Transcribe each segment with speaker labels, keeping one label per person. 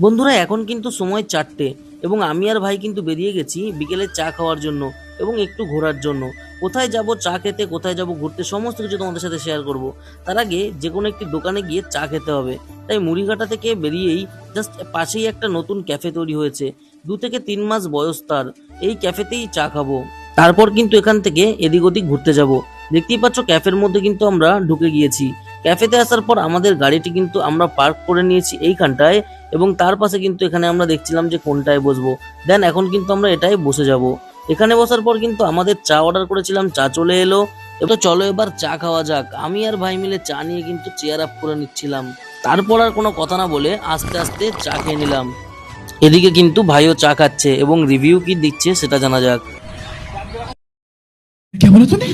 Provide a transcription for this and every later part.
Speaker 1: বন্ধুরা এখন কিন্তু সময় 4টে এবং আমি আর ভাই কিন্তু বেরিয়ে গেছি বিকেলে চা খাওয়ার জন্য এবং একটু ঘোরার জন্য। কোথায় যাব চা খেতে, কোথায় যাব ঘুরতে, সমস্ত কিছু তোমাদের সাথে শেয়ার করব। তার আগে যে কোনো একটি দোকানে গিয়ে চা খেতে হবে। তাই মুড়িঘাটা থেকে বেরিয়েই জাস্ট পাশেই একটা নতুন ক্যাফে তৈরি হয়েছে, 2 থেকে 3 মাস বয়স তার। এই ক্যাফেতেই চা খাবো, তারপর কিন্তু এখান থেকে এদিক ওদিক ঘুরতে যাব। দেখতেই পাচ্ছ ক্যাফের মধ্যে কিন্তু আমরা ঢুকে গিয়েছি। ক্যাফেতে আসার পর আমাদের গাড়িটি কিন্তু আমরা পার্ক করে নিয়েছি এইখানটায় এবং তার পাশে কিন্তু এখানে আমরা দেখছিলাম যে কোনটায় বসবো। দেন এখন কিন্তু আমরা এটাই বসে যাব। এখানে বসার পর কিন্তু আমাদের চা অর্ডার করেছিলাম, চা চলে এলো। এবার চলো এবার চা খাওয়া যাক। আমি আর ভাই মিলে চা নিয়ে কিন্তু চেয়ার আপ করে নিচ্ছিলাম। তারপর আর কোনো কথা না বলে আস্তে আস্তে চা খেয়ে নিলাম। এদিকে কিন্তু ভাইও চা খাচ্ছে এবং রিভিউ কি দিচ্ছে সেটা জানা যাক।
Speaker 2: क्या बोला तूने?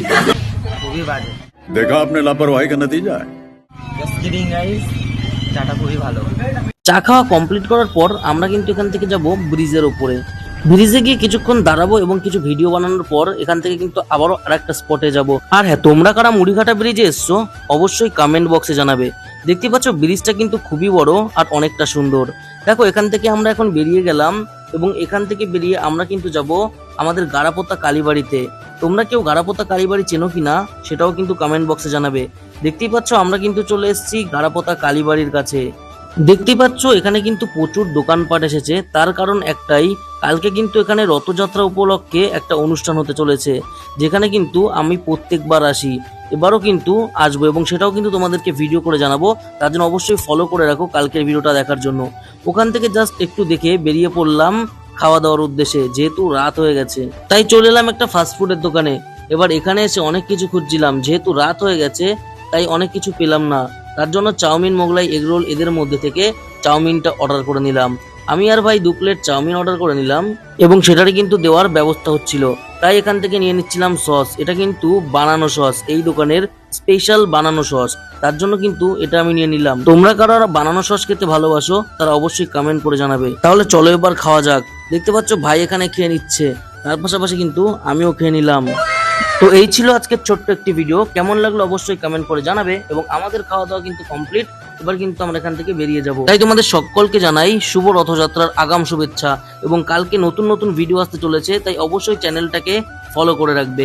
Speaker 3: খুবই বাজে।
Speaker 4: देखा आपने लापरवाही का नतीजा है।
Speaker 3: জাস্ট কিডিং গাইস, চাটা খুবই ভালো।
Speaker 1: চা খাওয়া কমপ্লিট করার পর আমরা কিন্তু এখান থেকে যাব ব্রিজের ওপরে। ব্রিজে গিয়ে কিছুক্ষণ দাঁড়াবো এবং কিছু ভিডিও বানানোর পর এখান থেকে কিন্তু আবারও আরেকটা স্পটে যাব। আর হ্যাঁ, তোমরা কারা মুড়িঘাটা ব্রিজে এসছো অবশ্যই কমেন্ট বক্সে জানাবে। দেখতে পাচ্ছ ব্রিজটা কিন্তু খুবই বড় আর অনেকটা সুন্দর। দেখো এখান থেকে আমরা এখন বেরিয়ে গেলাম এবং এখান থেকে বেরিয়ে আমরা কিন্তু যাব আমাদের গাড়াপোতা কালীবাড়িতে। তোমরা কেউ গাড়াপোতা কালীবাড়ি চেনো কিনা সেটাও কিন্তু কমেন্ট বক্সে জানাবে। দেখতেই পাচ্ছ আমরা কিন্তু চলে এসেছি গাড়াপোতা কালীবাড়ির কাছে। দেখতেই পাচ্ছ এখানে কিন্তু প্রচুর দোকানপাট এসেছে, তার কারণ একটাই, কালকে কিন্তু এখানে রথযাত্রা উপলক্ষে একটা অনুষ্ঠান হতে চলেছে, যেখানে কিন্তু আমি প্রত্যেকবার আসি, এবারও কিন্তু আসবো এবং সেটাও কিন্তু তোমাদেরকে ভিডিও করে জানাবো। তার জন্য অবশ্যই ফলো করে রাখো কালকের ভিডিওটা দেখার জন্য। ওখান থেকে জাস্ট একটু দেখে বেরিয়ে পড়লাম খাওয়া দাওয়ার উদ্দেশ্যে, যেহেতু রাত হয়ে গেছে তাই চলে এলাম একটা ফাস্টফুডের দোকানে। এবার এখানে এসে অনেক কিছু খুঁজছিলাম, যেহেতু রাত হয়ে গেছে তাই অনেক কিছু পেলাম না। তার জন্য চাউমিন, মোগলাই, এগরোল এদের মধ্যে থেকে চাউমিনটা অর্ডার করে নিলাম। আমি আর ভাই 2 প্লেট চাউমিন অর্ডার করে নিলাম এবং সেটারই কিন্তু দেওয়ার ব্যবস্থা হচ্ছিল, তাই এখান থেকে নিয়ে নিচ্ছিলাম সস। এটা কিন্তু বানানো সস, এই দোকানের স্পেশাল বানানো সস, তার জন্য কিন্তু এটা আমি নিয়ে নিলাম। তোমরা কারো বানানো সস খেতে ভালোবাসো তারা অবশ্যই কমেন্ট করে জানাবে। তাহলে চলো এবার খাওয়া যাক। দেখতে পাচ্ছ ভাই এখানে খেয়ে নিচ্ছে, তার পাশাপাশি কিন্তু আমিও খেয়ে নিলাম। তো এই ছিল আজকের ছোট্ট একটি ভিডিও। কেমন লাগলো অবশ্যই কমেন্ট করে জানাবে এবং আমাদের খাওয়া দাওয়া কিন্তু কমপ্লিট। এবার কিন্তু আমরা এখান থেকে বেরিয়ে যাব। তাই তোমাদের সকলকে জানাই শুভ রথযাত্রার আগাম শুভেচ্ছা এবং কালকে নতুন নতুন ভিডিও আসতে চলেছে, তাই অবশ্যই চ্যানেলটাকে ফলো করে রাখবে।